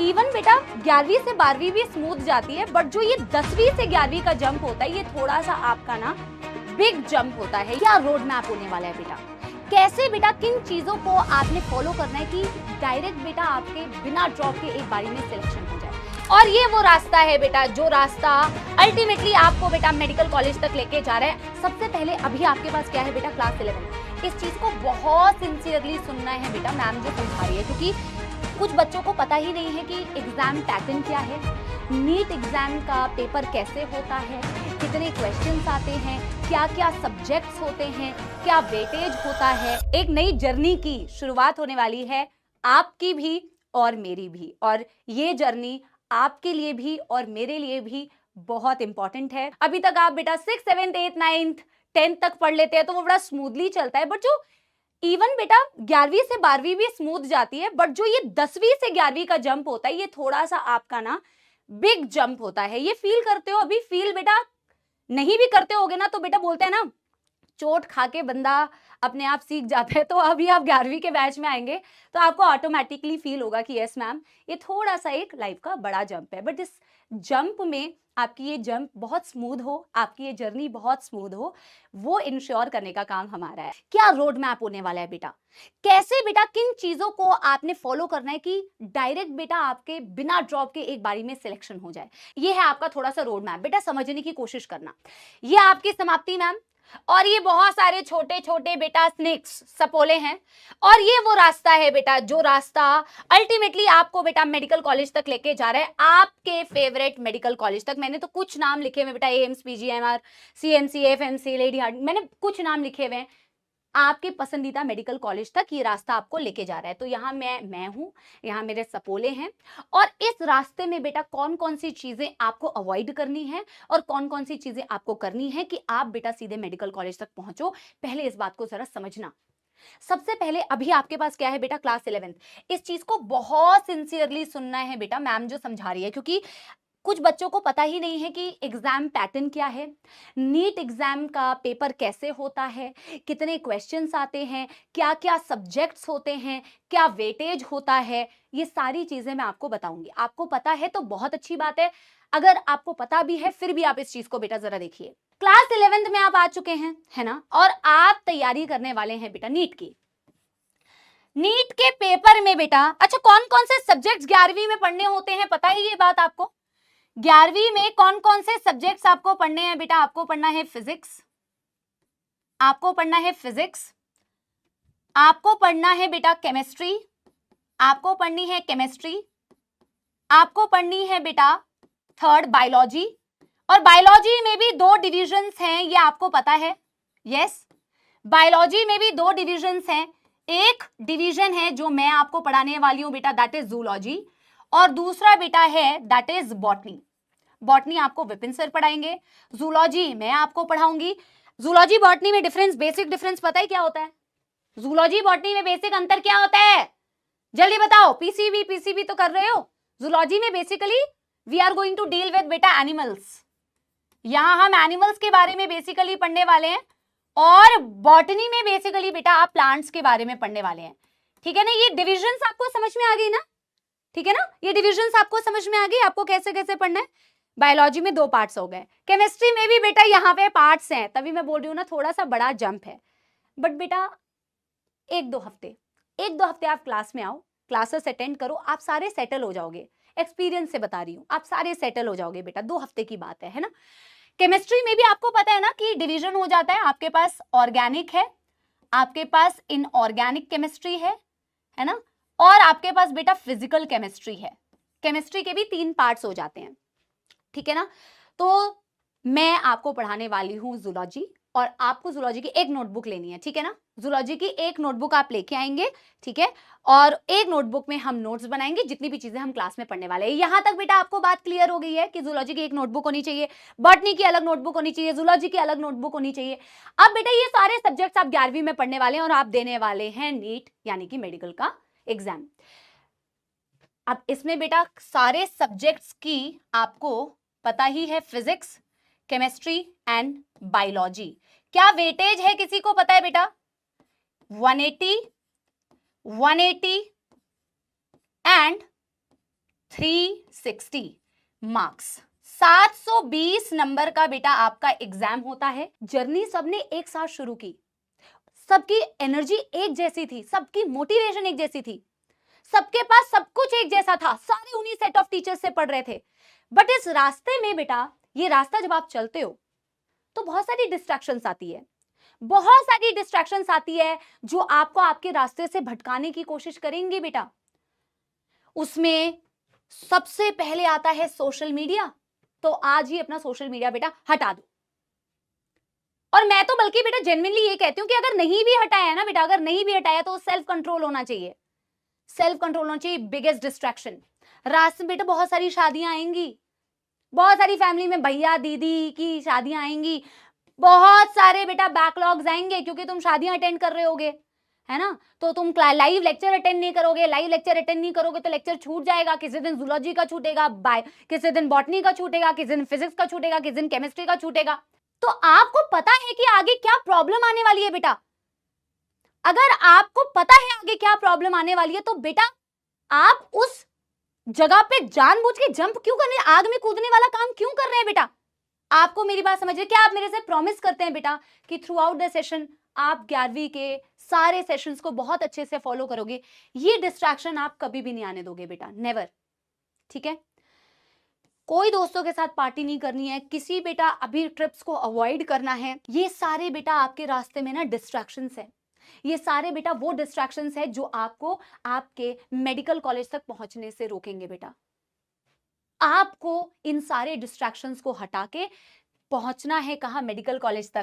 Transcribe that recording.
Even बेटा 11वीं से 12वीं भी स्मूथ जाती है, बट जो ये 10वीं से 11वीं का जंप होता है ये थोड़ा सा आपका ना बिग जंप होता है। क्या रोड मैप होने वाला है बेटा, कैसे बेटा किन चीजों को आपने फॉलो करना है कि डायरेक्ट बेटा आपके बिना ड्रॉप के एक बारी में सिलेक्शन हो जाए। और ये वो रास्ता है बेटा जो रास्ता अल्टीमेटली आपको बेटा मेडिकल कॉलेज तक लेके जा रहा है। सबसे पहले अभी आपके पास क्या है बेटा, क्लास 11। इस चीज को बहुत सिंसियरली सुनना है बेटा, मैम जो समझा रही है, क्योंकि कुछ बच्चों को पता ही नहीं है कि एग्जाम पैटर्न क्या है, नीट एग्जाम का पेपर कैसे होता है, कितने क्वेश्चंस आते हैं, क्या क्या सब्जेक्ट्स होते हैं, क्या वेटेज होता है। एक नई जर्नी की शुरुआत होने वाली है, आपकी भी और मेरी भी, और ये जर्नी आपके लिए भी और मेरे लिए भी बहुत इंपॉर्टेंट है। अभी तक आप बेटा 6, 7, 8, 9, 10 तक पढ़ लेते हैं तो वो बड़ा स्मूथली चलता है, बट जो इवन बेटा 11वीं से 12वीं भी स्मूथ जाती है, बट जो ये 10वीं से 11वीं का जंप होता है ये थोड़ा सा आपका ना बिग जंप होता है। ये फील करते हो? अभी फील बेटा नहीं भी करते होगे ना तो बेटा बोलते हैं ना, चोट खा के बंदा अपने आप सीख जाता है। तो अभी आप 11वीं के बैच में आएंगे तो आपको ऑटोमेटिकली फील होगा कि यस मैम, ये थोड़ा सा एक लाइफ का बड़ा जंप है, बट इस जंप में आपकी ये जंप बहुत स्मूथ हो, आपकी ये जर्नी बहुत स्मूथ हो, वो इंश्योर करने का काम हमारा है। क्या रोड मैप होने वाला है बेटा, कैसे बेटा किन चीजों को आपने फॉलो करना है कि डायरेक्ट बेटा आपके बिना ड्रॉप के एक बारी में सिलेक्शन हो जाए। ये है आपका थोड़ा सा रोड मैप, बेटा समझने की कोशिश करना। ये आपकी समाप्ति मैम, और ये बहुत सारे छोटे छोटे बेटा स्नेक्स सपोले हैं, और ये वो रास्ता है बेटा जो रास्ता अल्टीमेटली आपको बेटा मेडिकल कॉलेज तक लेके जा रहा है, आपके फेवरेट मेडिकल कॉलेज तक। मैंने तो कुछ नाम लिखे हुए बेटा, AIIMS, PGMR, CMC, FMC, lady heart, मैंने कुछ नाम लिखे हुए हैं। आपके पसंदीदा मेडिकल कॉलेज तक ये रास्ता आपको लेके जा रहा है। तो यहाँ मैं हूं, यहाँ मेरे सपोले हैं, और इस रास्ते में बेटा कौन कौन सी चीजें आपको अवॉइड करनी है और कौन कौन सी चीजें आपको करनी है कि आप बेटा सीधे मेडिकल कॉलेज तक पहुंचो। पहले इस बात को जरा समझना। सबसे पहले अभी आपके पास क्या है बेटा, क्लास 11। इस चीज को बहुत सिंसियरली सुनना है बेटा, मैम जो समझा रही है, क्योंकि कुछ बच्चों को पता ही नहीं है कि एग्जाम पैटर्न क्या है, नीट एग्जाम का पेपर कैसे होता है, कितने क्वेश्चंस आते हैं, क्या क्या सब्जेक्ट्स होते हैं, क्या वेटेज होता है। ये सारी चीजें मैं आपको बताऊंगी। आपको पता है तो बहुत अच्छी बात है, अगर आपको पता भी है फिर भी आप इस चीज को बेटा जरा देखिए। क्लास 11th में आप आ चुके हैं, है ना, और आप तैयारी करने वाले हैं बेटा नीट की। नीट के पेपर में बेटा, अच्छा कौन कौन से सब्जेक्ट्स 11वीं में पढ़ने होते हैं, पता है ये बात आपको? 11वीं में कौन कौन से सब्जेक्ट्स आपको पढ़ने हैं बेटा? आपको पढ़ना है फिजिक्स, आपको पढ़ना है फिजिक्स, आपको पढ़ना है बेटा केमिस्ट्री, आपको पढ़नी है केमिस्ट्री, आपको पढ़नी है बेटा थर्ड बायोलॉजी, और बायोलॉजी में भी दो डिविजन्स हैं, ये आपको पता है। यस, बायोलॉजी में भी दो डिविजन्स हैं। एक डिवीजन है जो मैं आपको पढ़ाने वाली हूं बेटा, दैट इज जूलॉजी, और दूसरा बेटा है दैट इज बॉटनी। बॉटनी आपको विपिन सर पढ़ाएंगे, जूलॉजी मैं आपको पढ़ाऊंगी। जूलॉजी बॉटनी में डिफरेंस, बेसिक डिफरेंस पता है क्या होता है? जूलॉजी बॉटनी में बेसिक अंतर क्या होता है, जल्दी बताओ। पीसीबी तो कर रहे हो। जूलॉजी में basically we are going to deal with beta animals, यहां हम एनिमल्स के बारे में बेसिकली पढ़ने वाले हैं, और बॉटनी में बेसिकली बेटा आप प्लांट्स के बारे में पढ़ने वाले हैं। ठीक है ना, ये डिविजन्स आपको समझ में आ गई ना? ठीक है ना, ये डिविजन्स आपको समझ में आ गई, आपको कैसे कैसे पढ़ना है। बायोलॉजी में दो पार्ट्स हो गए, केमिस्ट्री में भी बेटा यहाँ पे पार्ट्स हैं, तभी मैं बोल रही हूँ ना थोड़ा सा बड़ा जंप है। बट बेटा एक दो हफ्ते आप क्लास में आओ, क्लासेस अटेंड करो, आप सारे सेटल हो जाओगे। एक्सपीरियंस से बता रही हूँ, आप सारे सेटल हो जाओगे बेटा, 2 हफ्ते की बात है ना। केमिस्ट्री में भी आपको पता है ना कि डिवीजन हो जाता है, आपके पास ऑर्गेनिक है, आपके पास इनऑर्गेनिक केमिस्ट्री है ना, और आपके पास बेटा फिजिकल केमिस्ट्री है। केमिस्ट्री के भी 3 पार्ट्स हो जाते हैं, ठीक है ना। तो मैं आपको पढ़ाने वाली हूं जूलॉजी, और आपको जूलॉजी की एक नोटबुक लेनी है, ठीक है ना। जूलॉजी की एक नोटबुक आप लेके आएंगे, ठीक है, और एक नोटबुक में हम नोट्स बनाएंगे जितनी भी चीजें हम क्लास में पढ़ने वाले हैं। यहां तक बेटा आपको बात क्लियर हो गई है कि जूलॉजी की एक नोटबुक होनी चाहिए, बॉटनी की अलग नोटबुक होनी चाहिए, जूलॉजी की अलग नोटबुक होनी चाहिए। अब बेटा ये सारे सब्जेक्ट्स आप 11वीं में पढ़ने वाले हैं, और आप देने वाले हैं नीट यानी कि मेडिकल का एग्जाम। अब इसमें बेटा सारे सब्जेक्ट्स की आपको पता ही है, फिजिक्स, केमिस्ट्री एंड बायोलॉजी। क्या वेटेज है किसी को पता है बेटा? 180, 180 एंड 360 मार्क्स, 720 नंबर का बेटा आपका एग्जाम होता है। जर्नी सबने एक साथ शुरू की, सबकी एनर्जी एक जैसी थी, सबकी मोटिवेशन एक जैसी थी, सबके पास सब कुछ एक जैसा था, सारे उन्हीं सेट ऑफ टीचर्स से पढ़ रहे थे। बट इस रास्ते में बेटा, ये रास्ता जब आप चलते हो तो बहुत सारी डिस्ट्रैक्शंस आती है, बहुत सारी डिस्ट्रैक्शंस आती है जो आपको आपके रास्ते से भटकाने की कोशिश करेंगे बेटा। उसमें सबसे पहले आता है सोशल मीडिया। तो आज ही अपना सोशल मीडिया बेटा हटा दो। और मैं तो बल्कि बेटा जेन्युइनली ये कहती हूं कि अगर नहीं भी हटाया ना बेटा, अगर नहीं भी हटाया तो सेल्फ कंट्रोल होना चाहिए, सेल्फ कंट्रोल होना चाहिए। बिगेस्ट डिस्ट्रैक्शन रास्ते में बेटा बहुत सारी शादियां आएंगी, बहुत सारी फैमिली में भैया दीदी की शादियां आएंगी, बहुत सारे बेटा बैकलॉग्स आएंगे क्योंकि तुम शादियां अटेंड कर रहे होगे, है ना। तो तुम लाइव लेक्चर अटेंड नहीं करोगे, लाइव लेक्चर अटेंड नहीं करोगे तो लेक्चर छूट जाएगा। किसी दिन जूलॉजी का छूटेगा, किसी दिन बॉटनी का छूटेगा, किसी दिन फिजिक्स का छूटेगा, किसी दिन केमिस्ट्री का छूटेगा। तो आपको पता है कि आगे क्या प्रॉब्लम आने वाली है बेटा। अगर आपको पता है आगे क्या प्रॉब्लम आने वाली है तो बेटा आप उस जगह पे जानबूझ के जंप क्यों करने, आग में कूदने वाला काम क्यों कर रहे हैं बेटा। आपको मेरी बात समझ रहे, क्या आप मेरे से प्रॉमिस करते हैं बेटा कि थ्रू आउट द सेशन आप 11वीं के सारे सेशंस को बहुत अच्छे से फॉलो करोगे, ये डिस्ट्रैक्शन आप कभी भी नहीं आने दोगे बेटा, नेवर। ठीक है, कोई दोस्तों के साथ पार्टी नहीं करनी है, किसी बेटा अभी ट्रिप्स को अवॉइड करना है। ये सारे बेटा आपके रास्ते में ना डिस्ट्रैक्शंस है, ये सारे बेटा वो डिस्ट्रैक्शंस है जो आपको आपके मेडिकल कॉलेज तक पहुंचने से रोकेंगे बेटा। आपको इन सारे डिस्ट्रैक्शंस को हटा के पहुंचना है कहां, मेडिकल कॉलेज तक।